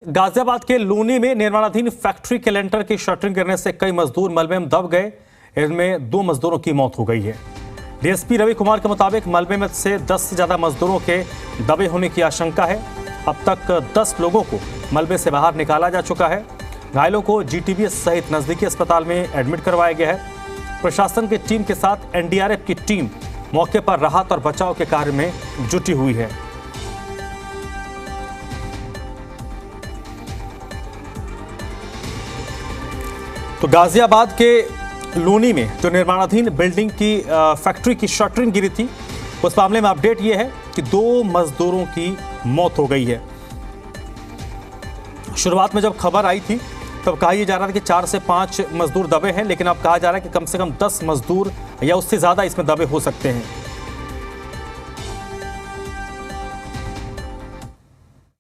गाजियाबाद के लूनी में निर्माणाधीन फैक्ट्री के लेंटर की शटरिंग गिरने से कई मजदूर मलबे में दब गए। इनमें 2 मजदूरों की मौत हो गई है। डीएसपी रवि कुमार के मुताबिक मलबे में से 10 से ज्यादा मजदूरों के दबे होने की आशंका है। अब तक 10 लोगों को मलबे से बाहर निकाला जा चुका है। घायलों को जीटीबीएस सहित नजदीकी अस्पताल में एडमिट करवाया गया है। प्रशासन की टीम के साथ एनडीआरएफ की टीम मौके पर राहत और बचाव के कार्य में जुटी हुई है। तो गाजियाबाद के लूनी में जो निर्माणाधीन बिल्डिंग की फैक्ट्री की शटरिंग गिरी थी, उस मामले में अपडेट यह है कि 2 मजदूरों की मौत हो गई है। शुरुआत में जब खबर आई थी तब कहा यह जा रहा था कि 4 से 5 मजदूर दबे हैं, लेकिन अब कहा जा रहा है कि कम से कम 10 मजदूर या उससे ज्यादा इसमें दबे हो सकते हैं।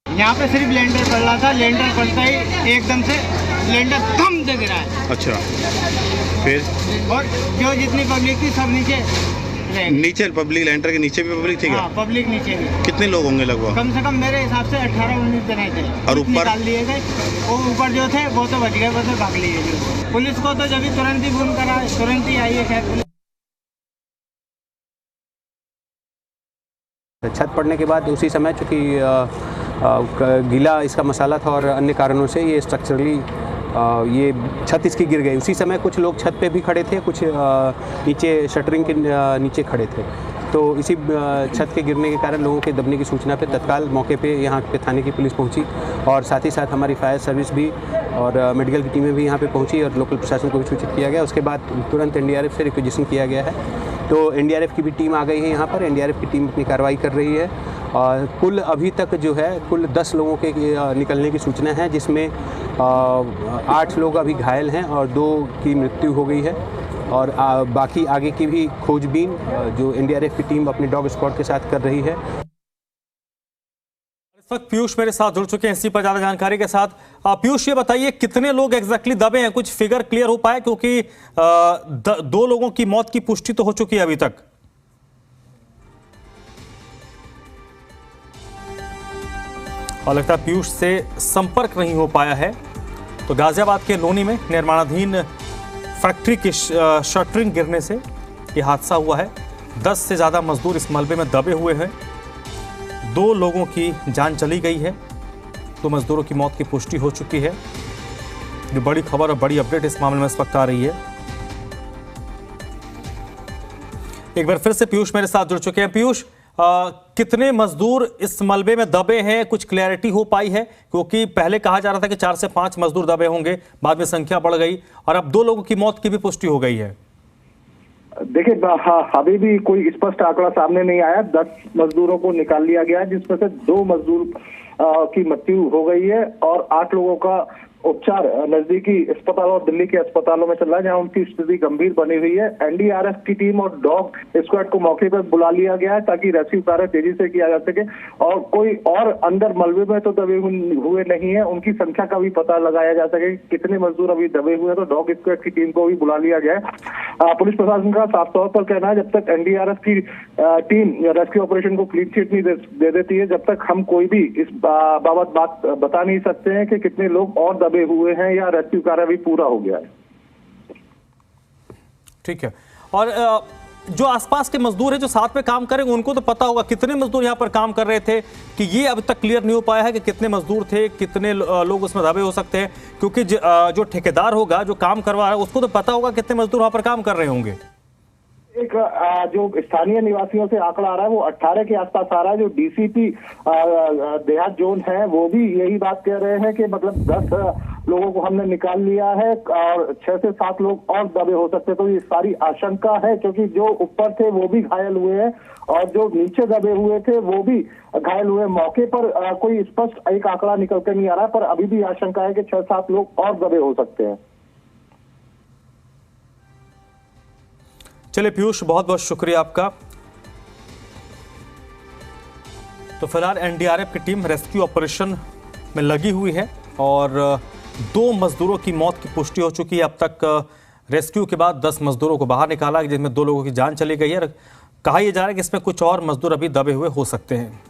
यहाँ पे सिर्फ लेंटर पड़ रहा था, लेंटर पड़ता ही एकदम से लेंटर धम से गिरा है। अच्छा, फिर और जो जितनी पब्लिक थी सब नीचे पब्लिक, लेंटर के नीचे भी पब्लिक थी क्या? हाँ, पब्लिक नीचे भी। कितने लोग होंगे लगभग? कम से कम मेरे हिसाब से 18-19 जने थे। और ऊपर निकाल लिए गए, वो ऊपर जो थे वो तो बच गए, वो तो भाग लिए गए। पुलिस को तो जब भी तुरंत ही फोन करा, तुरंत ही आई है। खैर छत पड़ने के बाद उसी समय चूँकि गीला इसका मसाला था और अन्य कारणों से ये स्ट्रक्चरली ये छत इसकी गिर गई। उसी समय कुछ लोग छत पे भी खड़े थे, कुछ नीचे शटरिंग के नीचे खड़े थे। तो इसी छत के गिरने के कारण लोगों के दबने की सूचना पे तत्काल मौके पे यहाँ पे थाने की पुलिस पहुँची और साथ ही साथ हमारी फायर सर्विस भी और मेडिकल की टीमें भी यहाँ पे पहुँची और लोकल प्रशासन को भी सूचित किया गया। उसके बाद तुरंत एनडीआरएफ से रिक्वेजिशन किया गया है। तो एनडीआरएफ की भी टीम आ गई है यहाँ पर। एनडीआरएफ की टीम अपनी कार्रवाई कर रही है और कुल अभी तक जो है कुल 10 लोगों के निकलने की सूचना है, जिसमें 8 लोग अभी घायल हैं और 2 की मृत्यु हो गई है। और बाकी आगे की भी खोजबीन जो एनडीआरएफ की टीम अपनी डॉग स्क्वाड के साथ कर रही है। इस वक्त पीयूष मेरे साथ जुड़ चुके हैं इसी पर ज्यादा जानकारी के साथ। पीयूष, ये बताइए कितने लोग एग्जैक्टली दबे हैं, कुछ फिगर क्लियर हो पाया? क्योंकि 2 लोगों की मौत की पुष्टि तो हो चुकी है अभी तक। और लगता है पीयूष से संपर्क नहीं हो पाया है। तो गाजियाबाद के लोनी में निर्माणाधीन फैक्ट्री की शटरिंग गिरने से यह हादसा हुआ है। 10 से ज्यादा मजदूर इस मलबे में दबे हुए हैं। 2 लोगों की जान चली गई है, 2 मजदूरों की मौत की पुष्टि हो चुकी है। जो बड़ी खबर और बड़ी अपडेट इस मामले में इस वक्त आ रही है। एक बार फिर से पीयूष मेरे साथ जुड़ चुके हैं। पीयूष, कितने मजदूर इस मलबे में दबे हैं, कुछ क्लैरिटी हो पाई है? क्योंकि पहले कहा जा रहा था कि 4 से 5 मजदूर दबे होंगे, बाद में संख्या बढ़ गई और अब 2 लोगों की मौत की भी पुष्टि हो गई है। देखिए, अभी भी कोई स्पष्ट आंकड़ा सामने नहीं आया। 10 मजदूरों को निकाल लिया गया है, जिसमें से 2 मजदूर की मृत्यु हो गई है और 8 लोगों का उपचार नजदीकी अस्पताल और दिल्ली के अस्पतालों में चल रहा है, जहां उनकी स्थिति गंभीर बनी हुई है। एनडीआरएफ की टीम और डॉग स्क्वाड को मौके पर बुला लिया गया है ताकि रेस्क्यू कार्य तेजी से किया जा सके और कोई और अंदर मलबे में तो दबे हुए नहीं है, उनकी संख्या का भी पता लगाया जा सके। कितने मजदूर अभी दबे हुए हैं, तो डॉग स्क्वाड की टीम को भी बुला लिया गया है। पुलिस प्रशासन का साफ तौर पर कहना है, जब तक एनडीआरएफ की टीम रेस्क्यू ऑपरेशन को क्लीन चिट नहीं दे देती है, जब तक हम कोई भी इस बाबत बात बता नहीं सकते हैं कि कितने लोग और दबे हुए हैं या रेस्क्यू कार्य भी पूरा हो गया है। ठीक है। और जो आसपास के मजदूर हैं जो साथ में काम करेंगे, उनको तो पता होगा कितने मजदूर यहाँ पर काम कर रहे थे, कि ये अभी तक क्लियर नहीं हो पाया है कि कितने मजदूर थे, कितने लोग उसमें दबे हो सकते हैं? क्योंकि जो ठेकेदार होगा, जो काम करवा रहा है, उसको तो पता होगा कितने मजदूर वहां पर काम कर रहे होंगे। एक जो स्थानीय निवासियों से आंकड़ा आ रहा है वो 18 के आसपास आ रहा है। जो डीसीपी देहात जोन है वो भी यही बात कह रहे हैं कि मतलब 10 लोगों को हमने निकाल लिया है और 6 से 7 लोग और दबे हो सकते हैं। तो ये सारी आशंका है, क्योंकि जो ऊपर थे वो भी घायल हुए हैं और जो नीचे दबे हुए थे वो भी घायल हुए। मौके पर कोई स्पष्ट एक आंकड़ा निकल कर नहीं आ रहा, पर अभी भी आशंका है कि 6-7 लोग और दबे हो सकते हैं। चलिए पीयूष, बहुत बहुत शुक्रिया आपका। तो फिलहाल एनडीआरएफ की टीम रेस्क्यू ऑपरेशन में लगी हुई है और 2 मजदूरों की मौत की पुष्टि हो चुकी है। अब तक रेस्क्यू के बाद 10 मजदूरों को बाहर निकाला, जिसमें 2 लोगों की जान चली गई है। कहा यह जा रहा है कि इसमें कुछ और मजदूर अभी दबे हुए हो सकते हैं।